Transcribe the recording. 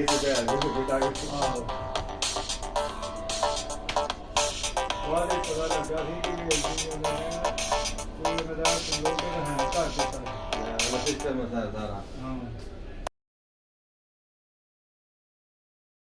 ਕਿਤੇ ਆ ਗਏ ਬੇਟਾ ਕੇ ਆਹੋ ਵਾਲੇ ਪਤਾ ਲੱਗਾ ਸੀ ਕਿ ਇਹ ਕੋਈ ਮੇਰਾ ਲੋਕ ਹੈ ਘਰ ਦੇ ਸਾਰਾ ਸਿਸਟਮ ਸਾਰਾ ਹਾਂ